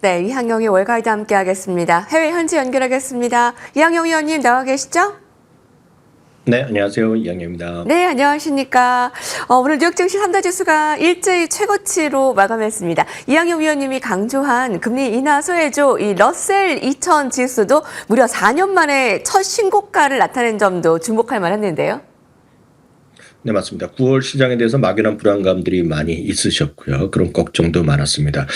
네, 이항영의 월가이드 함께하겠습니다. 해외 현지 연결하겠습니다. 이항영 위원님 나와 계시죠? 네, 안녕하세요. 이항영입니다. 네, 안녕하십니까. 오늘 뉴욕 증시 3다 지수가 일제히 최고치로 마감했습니다. 이항영 위원님이 강조한 금리 인하 소외조 이 러셀 2000 지수도 무려 4년 만에 첫 신고가를 나타낸 점도 주목할 만했는데요. 네, 맞습니다. 9월 시장에 대해서 막연한 불안감들이 많이 있으셨고요. 그런 걱정도 많았습니다.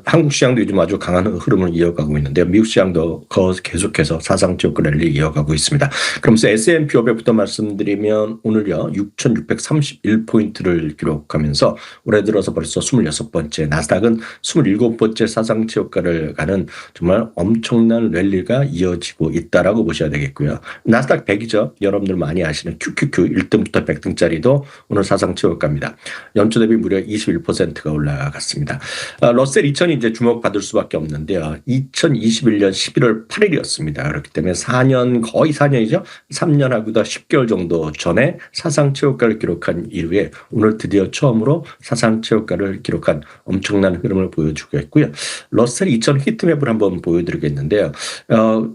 한국 시장도 요즘 아주 강한 흐름을 이어가고 있는데요. 미국 시장도 계속해서 사상지옥 랠리 이어가고 있습니다. 그러면서 S&P 500부터 말씀드리면 오늘요 6,631포인트를 기록하면서 올해 들어서 벌써 26번째, 나스닥은 27번째 사상지옥가를 가는 정말 엄청난 랠리가 이어지고 있다라고 보셔야 되겠고요. 나스닥 100이죠. 여러분들 많이 아시는 QQQ 1등부터 100등짜리도 오늘 사상 최고가입니다. 연초 대비 무려 21%가 올라갔습니다. 러셀 2000이 이제 주목받을 수밖에 없는데요. 2021년 11월 8일이었습니다. 그렇기 때문에 4년, 거의 4년이죠. 3년하고도 10개월 정도 전에 사상 최고가를 기록한 이후에 오늘 드디어 처음으로 사상 최고가를 기록한 엄청난 흐름을 보여주고 있고요. 러셀 2000 히트맵을 한번 보여드리겠는데요.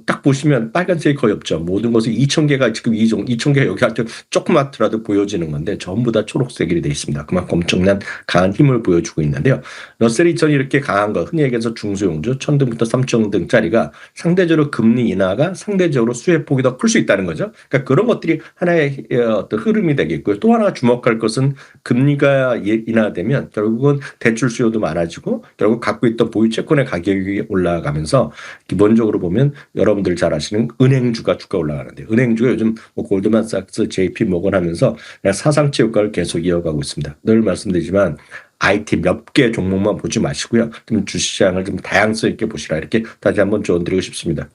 딱 보시면 빨간색이 거의 없죠. 모든 것이 2000개가 지금 2000개가 여기 아주 조그맣더라도 보여지는 건데 전부 다 초록색이 되어 있습니다. 그만큼 엄청난 강한 힘을 보여주고 있는데요. 러셀 2000이 이렇게 강한 거 흔히 얘기해서 중소형주 1000등부터 3000등짜리가 상대적으로 금리 인하가 상대적으로 수혜폭이 더 클 수 있다는 거죠. 그러니까 그런 것들이 하나의 어떤 흐름이 되겠고요. 또 하나 주목할 것은 금리가 인하되면 결국은 대출 수요도 많아지고 결국 갖고 있던 보유 채권의 가격이 올라가면서 기본적으로 보면 여러분들 잘 아시는 은행주가 주가 올라가는데 은행주가 요즘 뭐 골드만삭스, JP 모건 하면서 사상치 효과를 계속 이어가고 있습니다. 늘 말씀드리지만 IT 몇 개 종목만 보지 마시고요. 좀 주시장을 좀 다양성 있게 보시라 이렇게 다시 한번 조언드리고 싶습니다.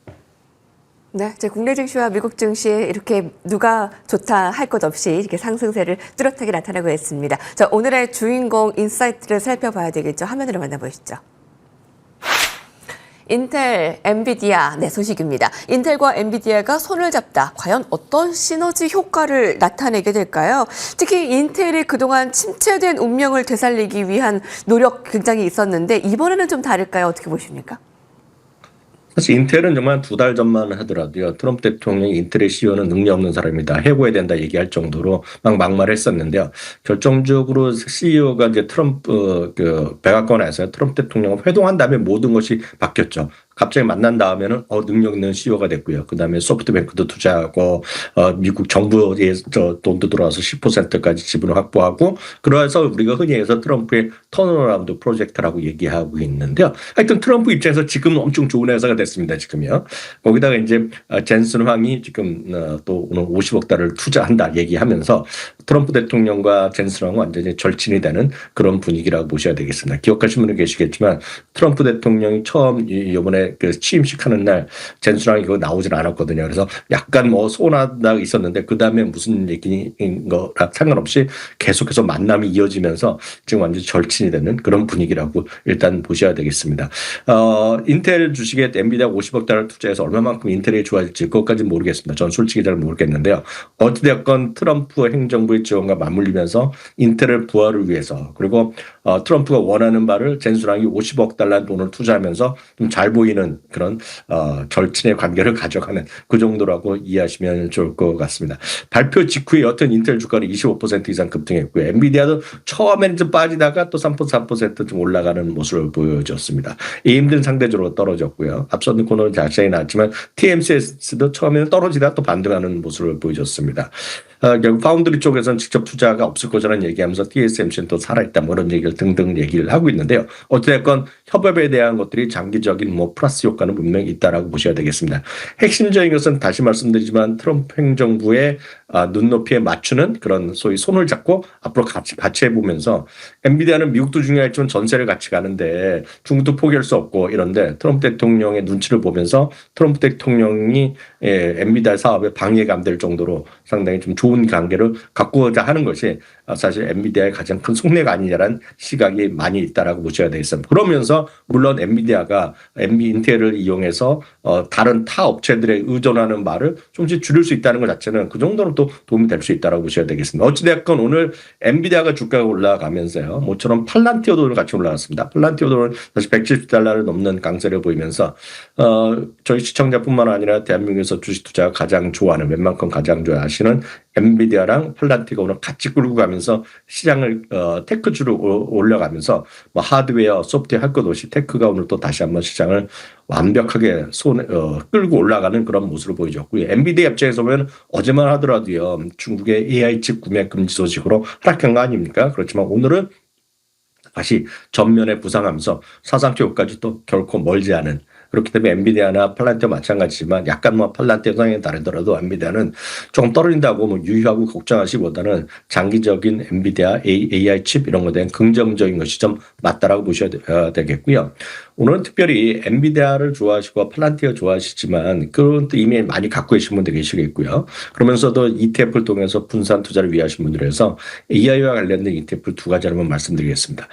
네, 이제 국내 증시와 미국 증시에 이렇게 누가 좋다 할 것 없이 이렇게 상승세를 뚜렷하게 나타내고 있습니다. 자, 오늘의 주인공 인사이트를 살펴봐야 되겠죠. 화면으로 만나보시죠. 인텔, 엔비디아 네 소식입니다. 인텔과 엔비디아가 손을 잡다. 과연 어떤 시너지 효과를 나타내게 될까요? 특히 인텔이 그동안 침체된 운명을 되살리기 위한 노력 굉장히 있었는데 이번에는 좀 다를까요? 어떻게 보십니까? 사실 인텔은 정말 2달 전만 하더라도요. 트럼프 대통령이 인텔의 CEO는 능력 없는 사람이다. 해고해야 된다 얘기할 정도로 막 막말했었는데요. 결정적으로 CEO가 이제 트럼프 백악관에서 트럼프 대통령을 회동한 다음에 모든 것이 바뀌었죠. 갑자기 만난 다음에는 능력 있는 CEO가 됐고요. 그다음에 소프트뱅크도 투자하고 미국 정부의 돈도 들어와서 10%까지 지분을 확보하고 그래서 우리가 흔히 해서 트럼프의 턴어라운드 프로젝트라고 얘기하고 있는데요. 하여튼 트럼프 입장에서 지금 엄청 좋은 회사가 됐습니다. 지금요. 거기다가 이제 젠슨 황이 지금 또 오늘 50억 달러를 투자한다 얘기하면서 트럼프 대통령과 젠슨 황은 완전히 절친이 되는 그런 분위기라고 보셔야 되겠습니다. 기억하시는 분은 계시겠지만 트럼프 대통령이 처음 이번에 그 취임식 하는 날 젠슨왕이 그거 나오질 않았거든요. 그래서 약간 뭐 소나다가 있었는데 그 다음에 무슨 얘기인 거랑 상관없이 계속해서 만남이 이어지면서 지금 완전 절친이 되는 그런 분위기라고 일단 보셔야 되겠습니다. 인텔 주식에 엔비디아 50억 달러 투자해서 얼마만큼 인텔이 좋아질지 그것까지는 모르겠습니다. 전 솔직히 잘 모르겠는데요. 어찌됐건 트럼프 행정부의 지원과 맞물리면서 인텔을 부활을 위해서 그리고 트럼프가 원하는 바를 젠슨왕이 50억 달러 돈을 투자하면서 좀 잘 보이는 그런 절친의 관계를 가져가는 그 정도라고 이해하시면 좋을 것 같습니다. 발표 직후에 여튼 인텔 주가는 25% 이상 급등했고요. 엔비디아도 처음에는 좀 빠지다가 또 3% 좀 올라가는 모습을 보여줬습니다. AMD는 상대적으로 떨어졌고요. 앞서는 코너는 작성이 나왔지만 TMCS도 처음에는 떨어지다가 또 반등하는 모습을 보여줬습니다. 결국 파운드리 쪽에서는 직접 투자가 없을 거라는 얘기하면서 TSMC는 또 살아있다 뭐 이런 얘기를 등등 얘기를 하고 있는데요. 어쨌든 협업에 대한 것들이 장기적인 뭐 플러스 효과는 분명히 있다라고 보셔야 되겠습니다. 핵심적인 것은 다시 말씀드리지만 트럼프 행정부의 눈높이에 맞추는 그런 소위 손을 잡고 앞으로 같이 해보면서 엔비디아는 미국도 중요하지만 전세를 같이 가는데 중국도 포기할 수 없고 이런데 트럼프 대통령의 눈치를 보면서 트럼프 대통령이 엔비디아 사업에 방해가 안 될 정도로 상당히 좀 좋은 관계를 갖고자 하는 것이 사실 엔비디아의 가장 큰 속내가 아니냐라는 시각이 많이 있다라고 보셔야 되겠습니다. 그러면서 물론 엔비디아가 인텔을 이용해서 다른 타 업체들에 의존하는 말을 조금씩 줄일 수 있다는 것 자체는 그 정도로 또 또 도움이 될 수 있다고 보셔야 되겠습니다. 어찌됐건 오늘 엔비디아가 주가가 올라가면서요. 모처럼 팔란티오도 같이 올라갔습니다. 팔란티오도 다시 $170를 넘는 강세를 보이면서 저희 시청자뿐만 아니라 대한민국에서 주식 투자가 가장 좋아하는 웬만큼 가장 좋아하시는 엔비디아랑 팔란티가 오늘 같이 끌고 가면서 시장을 테크주로 올려가면서 뭐 하드웨어, 소프트웨어 할 것 없이 테크가 오늘 또 다시 한번 시장을 완벽하게 끌고 올라가는 그런 모습을 보여줬고요. 엔비디아 입장에서 보면 어제만 하더라도요. 중국의 AI 칩 구매 금지 소식으로 하락한 거 아닙니까? 그렇지만 오늘은 다시 전면에 부상하면서 사상치 효과까지 또 결코 멀지 않은 그렇기 때문에 엔비디아나 팔란티와 마찬가지지만 약간 뭐 팔란티아 성향이 다르더라도 엔비디아는 조금 떨어진다고 뭐 유의하고 걱정하시기보다는 장기적인 엔비디아 AI 칩 이런 것에 대한 긍정적인 것이 좀 맞다라고 보셔야 되겠고요. 오늘은 특별히 엔비디아를 좋아하시고 팔란티아 좋아하시지만 그런 또 이미 많이 갖고 계신 분들 계시겠고요. 그러면서도 ETF를 통해서 분산 투자를 위하신 분들에서 AI와 관련된 ETF 두 가지 한번 말씀드리겠습니다.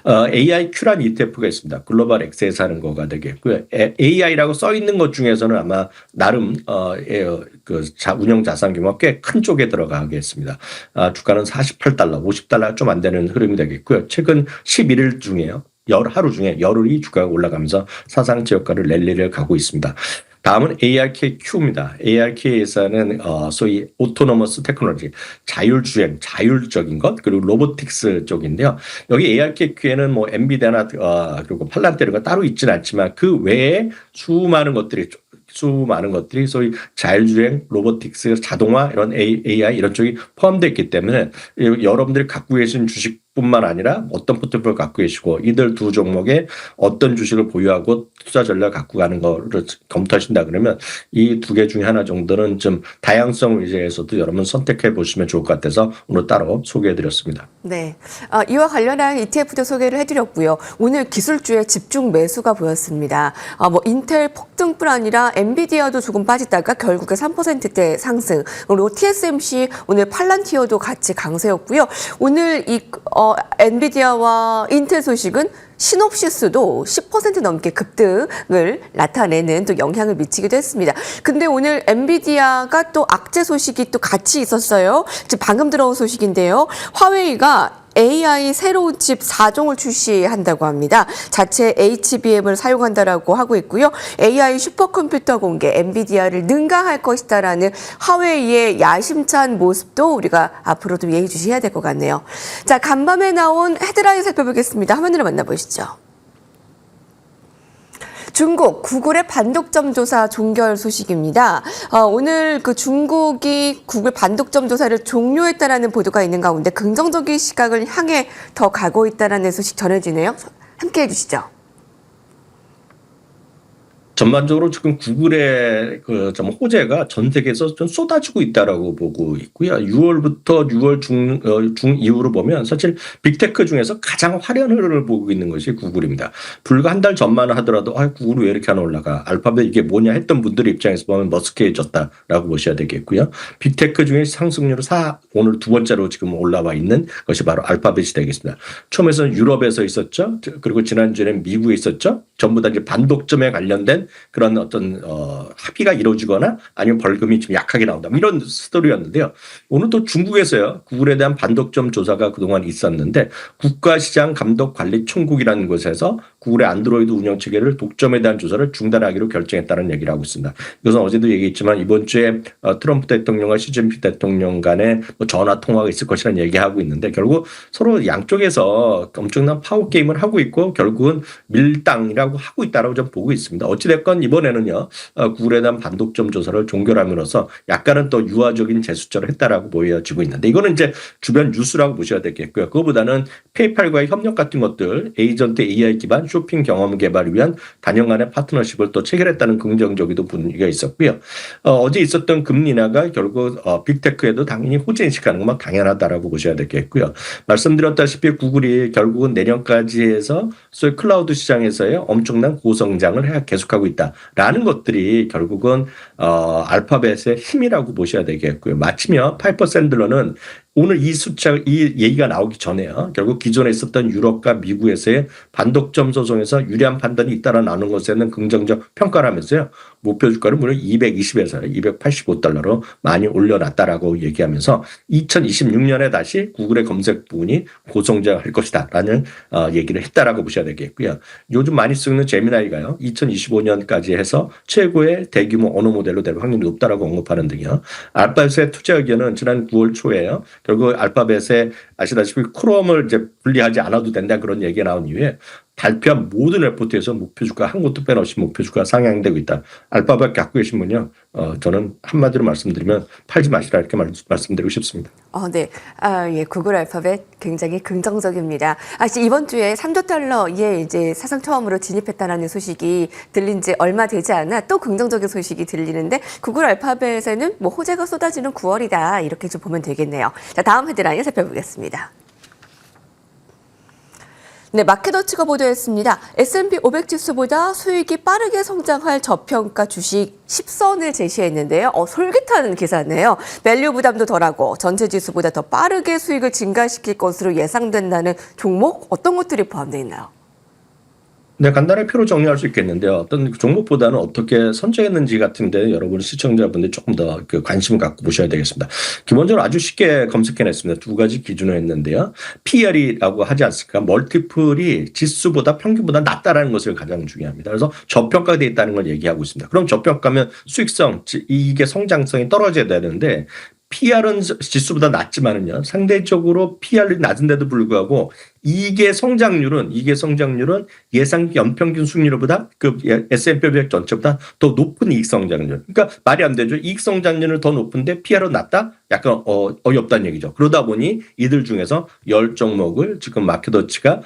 AIQ라는 ETF가 있습니다. 글로벌 엑스에서 하는 거가 되겠고요. AI라고 써 있는 것 중에서는 아마 나름 운영 자산 규모가 꽤 큰 쪽에 들어가겠습니다. 주가는 $48, $50 좀 안 되는 흐름이 되겠고요. 최근 11일 중에요. 하루 중에 열흘이 주가가 올라가면서 사상치 효과를 랠리를 가고 있습니다. 다음은 ARKQ입니다. ARK에서는 소위 오토노머스 테크놀로지, 자율주행, 자율적인 것, 그리고 로보틱스 쪽인데요. 여기 ARKQ에는 뭐 엔비디아나 그리고 팔란티아가 따로 있지는 않지만 그 외에 수많은 것들이 소위 자율주행, 로보틱스, 자동화 이런 AI 이런 쪽이 포함되어 있기 때문에 여러분들이 갖고 계신 주식뿐만 아니라 어떤 포트폴리오를 갖고 계시고 이들 두 종목에 어떤 주식을 보유하고 투자 전략을 갖고 가는 거를 검토하신다 그러면 이 두 개 중에 하나 정도는 좀 다양성을 위해서도 여러분 선택해 보시면 좋을 것 같아서 오늘 따로 소개해 드렸습니다. 네, 이와 관련한 ETF도 소개를 해드렸고요. 오늘 기술주의 집중 매수가 보였습니다. 뭐 인텔 폭등뿐 아니라 엔비디아도 조금 빠지다가 결국에 3%대 상승. 그리고 TSMC 오늘 팔란티어도 같이 강세였고요. 오늘 이 엔비디아와 인텔 소식은 시놉시스도 10% 넘게 급등을 나타내는 또 영향을 미치기도 했습니다. 근데 오늘 엔비디아가 또 악재 소식이 또 같이 있었어요. 지금 방금 들어온 소식인데요. 화웨이가 AI 새로운 칩 4종을 출시한다고 합니다. 자체 HBM을 사용한다라고 하고 있고요. AI 슈퍼컴퓨터 공개, 엔비디아를 능가할 것이다라는 화웨이의 야심찬 모습도 우리가 앞으로도 예의주시해야 될 것 같네요. 자, 간밤에 나온 헤드라인 살펴보겠습니다. 화면으로 만나보시죠. 중국 구글의 반독점 조사 종결 소식입니다. 오늘 그 중국이 구글 반독점 조사를 종료했다라는 보도가 있는 가운데 긍정적인 시각을 향해 더 가고 있다라는 소식 전해지네요. 함께 해주시죠. 전반적으로 지금 구글의 좀 호재가 전 세계에서 좀 쏟아지고 있다라고 보고 있고요. 6월부터 6월 중 이후로 보면 사실 빅테크 중에서 가장 화려한 흐름을 보고 있는 것이 구글입니다. 불과 한 달 전만 하더라도 구글이 왜 이렇게 안 올라가? 알파벳 이게 뭐냐 했던 분들의 입장에서 보면 머스케해졌다라고 보셔야 되겠고요. 빅테크 중에 상승률 오늘 두 번째로 지금 올라와 있는 것이 바로 알파벳이 되겠습니다. 처음에서는 유럽에서 있었죠. 그리고 지난주에는 미국에 있었죠. 전부 다 이제 반독점에 관련된 그런 어떤 합의가 이루어지거나 아니면 벌금이 좀 약하게 나온다 이런 스토리였는데요. 오늘 또 중국에서요. 구글에 대한 반독점 조사가 그동안 있었는데 국가시장감독관리총국이라는 곳에서 구글의 안드로이드 운영 체계를 독점에 대한 조사를 중단하기로 결정했다는 얘기를 하고 있습니다. 이것은 어제도 얘기했지만 이번 주에 트럼프 대통령과 시진핑 대통령 간에 전화 통화가 있을 것이라는 얘기하고 있는데 결국 서로 양쪽에서 엄청난 파워 게임을 하고 있고 결국은 밀당이라고 하고 있다라고 좀 보고 있습니다. 어찌됐건 이번에는요 구글에 대한 반독점 조사를 종결함으로써 약간은 또 유화적인 제스처를 했다라고 보여지고 있는데 이거는 이제 주변 뉴스라고 보셔야 되겠고요. 그거보다는 페이팔과의 협력 같은 것들 에이전트 AI 기반 쇼핑 경험 개발을 위한 단연간의 파트너십을 또 체결했다는 긍정적인 분위기가 있었고요. 어제 있었던 금리 인하가 결국 빅테크에도 당연히 호재 인식하는 건 당연하다라고 보셔야 되겠고요. 말씀드렸다시피 구글이 결국은 내년까지 해서 소위 클라우드 시장에서의 엄청난 고성장을 계속하고 있다라는 것들이 결국은 알파벳의 힘이라고 보셔야 되겠고요. 마치며 파이퍼 샌들러는 오늘 이 숫자, 이 얘기가 나오기 전에요. 결국 기존에 있었던 유럽과 미국에서의 반독점 소송에서 유리한 판단이 잇따라나는 것에는 긍정적 평가를 하면서요. 목표 주가를 무려 220에서 285달러로 많이 올려놨다라고 얘기하면서 2026년에 다시 구글의 검색 부분이 고성장할 것이다 라는 얘기를 했다라고 보셔야 되겠고요. 요즘 많이 쓰는 제미나이가요. 2025년까지 해서 최고의 대규모 언어 모델로 될 확률이 높다라고 언급하는 등이요. 알파벳의 투자 의견은 지난 9월 초에요. 결국 알파벳에 아시다시피 크롬을 이제 분리하지 않아도 된다 그런 얘기가 나온 이후에 발표한 모든 레포트에서 목표 주가 한 곳도 빼놓으시 목표 주가 상향되고 있다. 알파벳 갖고 계신 분요. 저는 한마디로 말씀드리면 팔지 마시라 이렇게 말씀드리고 싶습니다. 네. 예, 구글 알파벳 굉장히 긍정적입니다. 이번 주에 3조 달러에 이제 사상 처음으로 진입했다라는 소식이 들린 지 얼마 되지 않아 또 긍정적인 소식이 들리는데 구글 알파벳에는 뭐 호재가 쏟아지는 9월이다. 이렇게 좀 보면 되겠네요. 자, 다음 헤드라인 살펴보겠습니다. 네, 마켓워치가 보도했습니다. S&P 500 지수보다 수익이 빠르게 성장할 저평가 주식 10선을 제시했는데요. 솔깃한 기사네요. 밸류 부담도 덜하고 전체 지수보다 더 빠르게 수익을 증가시킬 것으로 예상된다는 종목 어떤 것들이 포함되어 있나요? 네, 간단하게 표로 정리할 수 있겠는데요. 어떤 종목보다는 어떻게 선정했는지 같은데 여러분 시청자분들이 조금 더 관심을 갖고 보셔야 되겠습니다. 기본적으로 아주 쉽게 검색해냈습니다. 두 가지 기준으로 했는데요. PR이라고 하지 않습니까? 멀티플이 지수보다 평균보다 낮다라는 것을 가장 중요합니다. 그래서 저평가되어 있다는 걸 얘기하고 있습니다. 그럼 저평가면 수익성, 이게 성장성이 떨어져야 되는데 PR은 지수보다 낮지만은요. 상대적으로 PR이 낮은데도 불구하고 이게 성장률은 예상 연평균 수익률보다 그 S&P 500 전체보다 더 높은 이익 성장률. 그러니까 말이 안 되죠. 이익 성장률은 더 높은데 PR은 낮다? 약간 어이없다는 얘기죠. 그러다 보니 이들 중에서 10종목을 지금 마켓워치가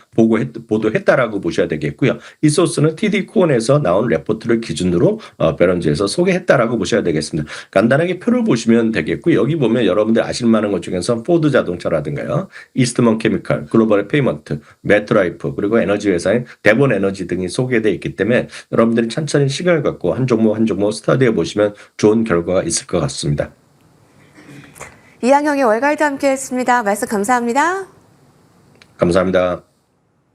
보도했다라고 보셔야 되겠고요. 이 소스는 TD 코온에서 나온 레포트를 기준으로 베런즈에서 소개했다라고 보셔야 되겠습니다. 간단하게 표를 보시면 되겠고 여기 보면 여러분들 아실 만한 것 중에서 포드 자동차라든가요. 이스트먼 케미칼, 글로벌 페이먼트, 메트라이프 그리고 에너지 회사인 대본 에너지 등이 소개되어 있기 때문에 여러분들이 천천히 시간을 갖고 한 종목 한 종목 스터디해 보시면 좋은 결과가 있을 것 같습니다. 이항영의 월가이드 함께했습니다. 말씀 감사합니다. 감사합니다.